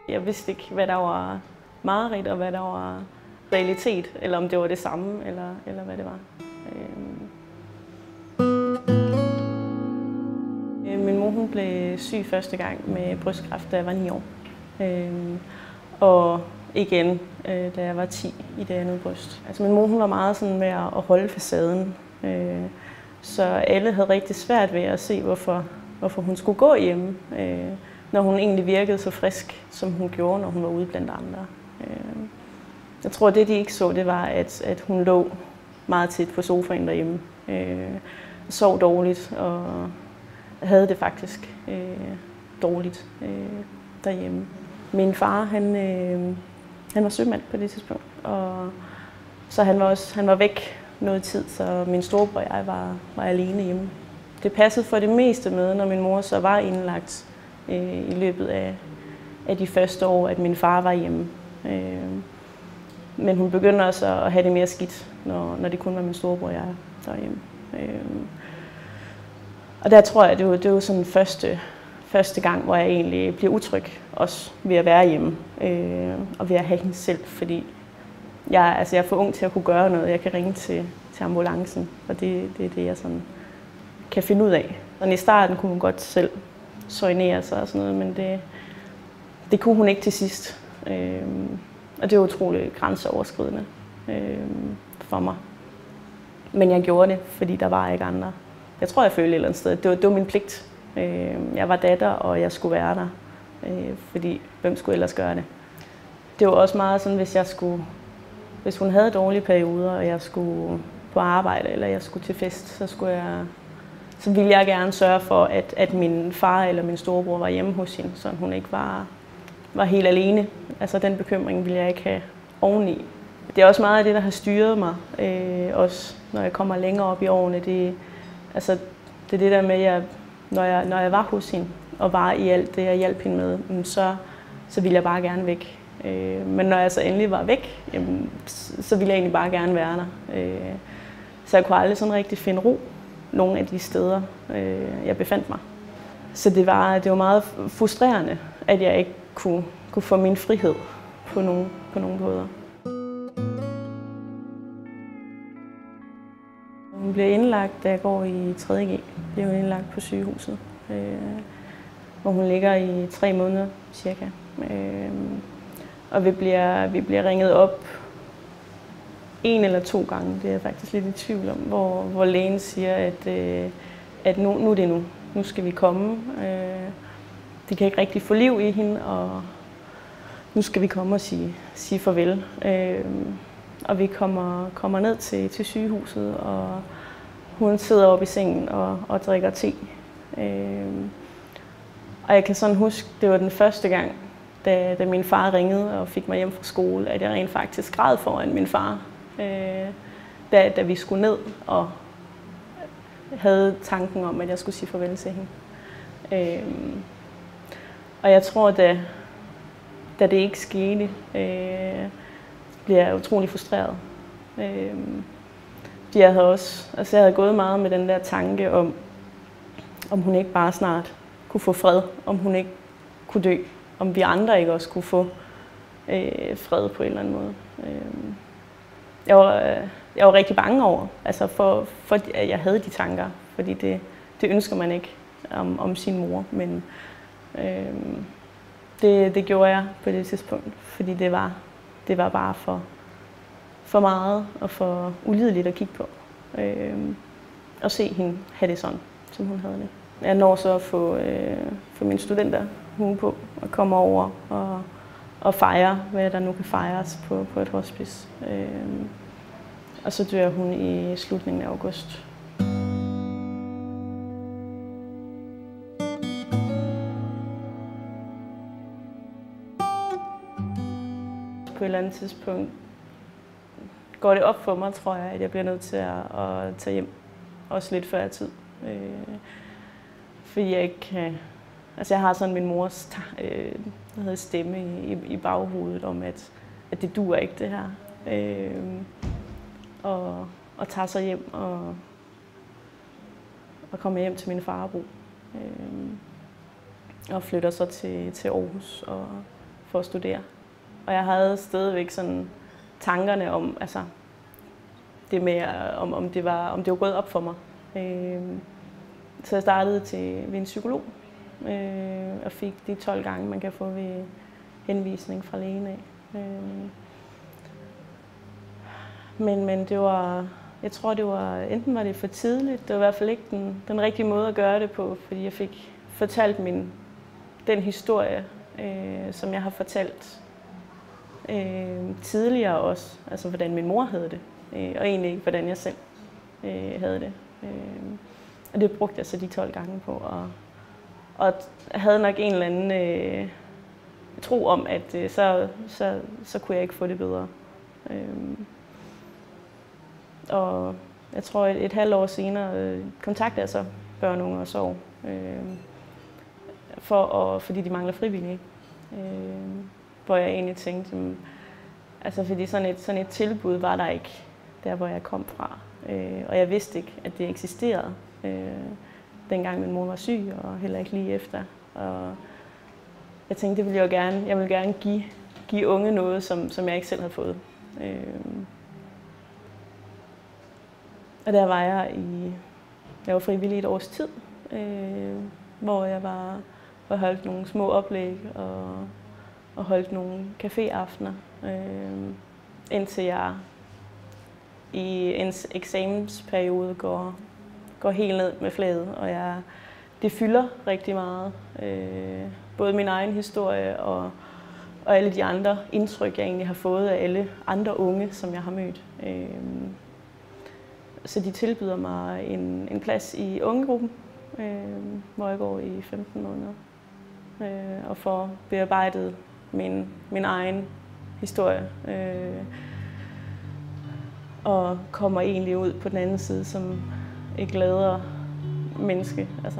Jeg vidste ikke, hvad der var mareridt og hvad der var realitet, eller om det var det samme, eller hvad det var. Min mor hun blev syg første gang med brystkræft, da jeg var 9 år. Og igen, da jeg var 10 i det andet bryst. Altså min mor hun var meget sådan med at holde facaden. Så alle havde rigtig svært ved at se, hvorfor hun skulle gå hjemme, når hun egentlig virkede så frisk, som hun gjorde, når hun var ude blandt andre. Jeg tror, det de ikke så, det var, at hun lå meget tæt på sofaen derhjemme. Sov dårligt og havde det faktisk dårligt derhjemme. Min far, han var sømand på det tidspunkt, og så han var væk noget tid, så min storebror og jeg var alene hjemme. Det passede for det meste med, når min mor så var indlagt i løbet af de første år, at min far var hjemme. Men hun begyndte også at have det mere skidt, når det kun var min storebror og jeg derhjemme. Og der tror jeg, det var sådan første gang, hvor jeg egentlig bliver utryg, også ved at være hjemme og ved at have hende selv, fordi jeg er for ung til at kunne gøre noget. Jeg kan ringe til ambulancen, og det er det, jeg sådan kan finde ud af. Og i starten kunne hun godt selv soignere sig og sådan noget, men det kunne hun ikke til sidst. Og det var utroligt grænseoverskridende for mig. Men jeg gjorde det, fordi der var ikke andre. Jeg tror, jeg følte et eller andet sted, at det var min pligt. Jeg var datter, og jeg skulle være der, fordi hvem skulle ellers gøre det? Det var også meget sådan, hvis hun havde dårlige perioder, og jeg skulle på arbejde, eller jeg skulle til fest, så ville jeg gerne sørge for, at min far eller min storebror var hjemme hos hende, så hun ikke var helt alene. Altså den bekymring ville jeg ikke have oveni. Det er også meget af det, der har styret mig, også når jeg kommer længere op i årene. Det er det der med, at når jeg var hos hende, og var i alt det, jeg hjalp hende med, så ville jeg bare gerne væk. Men når jeg så endelig var væk, så ville jeg egentlig bare gerne være der. Så jeg kunne aldrig sådan rigtig finde ro nogle af de steder, jeg befandt mig. Så det var meget frustrerende, at jeg ikke kunne få min frihed på nogle måder. Hun bliver indlagt, da jeg går i 3.G. Bliver hun indlagt på sygehuset, hvor hun ligger i 3 måneder cirka. Og vi bliver ringet op 1 eller 2 gange, det er jeg faktisk lidt i tvivl om, hvor lægen siger, at nu er det nu. Nu skal vi komme. De kan ikke rigtig få liv i hende, og nu skal vi komme og sige farvel. Og vi kommer ned til sygehuset, og hun sidder oppe i sengen og drikker te. Og jeg kan sådan huske, det var den første gang, da min far ringede og fik mig hjem fra skole, at jeg rent faktisk græd foran min far, da vi skulle ned og havde tanken om, at jeg skulle sige farvel til hende. Og jeg tror, da det ikke skete, blev jeg utrolig frustreret. Jeg havde gået meget med den der tanke om hun ikke bare snart kunne få fred, om hun ikke kunne dø, om vi andre ikke også kunne få fred på en eller anden måde. Jeg var rigtig bange over, altså for at jeg havde de tanker, fordi det ønsker man ikke om sin mor, men det gjorde jeg på det tidspunkt, fordi det var bare for meget og for ulideligt at kigge på. Og se hende have det sådan, som hun havde det. Jeg når så at få min studenterhue på og komme over og fejre, hvad der nu kan fejres på et hospice. Og så dør hun i slutningen af august. På et eller andet tidspunkt går det op for mig, tror jeg, at jeg bliver nødt til at tage hjem. Også lidt før tid. Fordi jeg ikke kan... Altså jeg har sådan min mors stemme i baghovedet om, at det duer ikke det her. Og tager sig hjem og kommer hjem til min farbro. Og flytter så til Aarhus og for at studere. Og jeg havde stadigvæk sådan tankerne om, altså det med, om det var gået op for mig. Så jeg startede ved en psykolog og fik de 12 gange, man kan få ved henvisning fra lægen af. Men det var, jeg tror det var, enten var det for tidligt, det var i hvert fald ikke den rigtige måde at gøre det på, fordi jeg fik fortalt den historie, som jeg har fortalt tidligere også, altså hvordan min mor havde det, og egentlig ikke hvordan jeg selv havde det. Og det brugte jeg så de 12 gange på, og havde nok en eller anden tro om, at så kunne jeg ikke få det bedre. Og jeg tror, et halvt år senere kontaktede jeg så Børn, Unge og Sorg, fordi de mangler frivillige. Hvor jeg egentlig tænkte, altså fordi sådan et tilbud var der ikke, der hvor jeg kom fra. Og jeg vidste ikke, at det eksisterede, dengang min mor var syg, og heller ikke lige efter. Og jeg tænkte, jeg ville gerne give unge noget, som jeg ikke selv havde fået. Og der var jeg var frivillig et års tid, hvor jeg holdt nogle små oplæg og holdt nogle caféaftener, indtil jeg i en eksamensperiode går helt ned med flaget, og det fylder rigtig meget. Både min egen historie og alle de andre indtryk, jeg egentlig har fået af alle andre unge, som jeg har mødt. Så de tilbyder mig en plads i ungegruppen, hvor jeg går i 15 måneder, og får bearbejdet min egen historie. Og kommer egentlig ud på den anden side som et gladere menneske. Altså.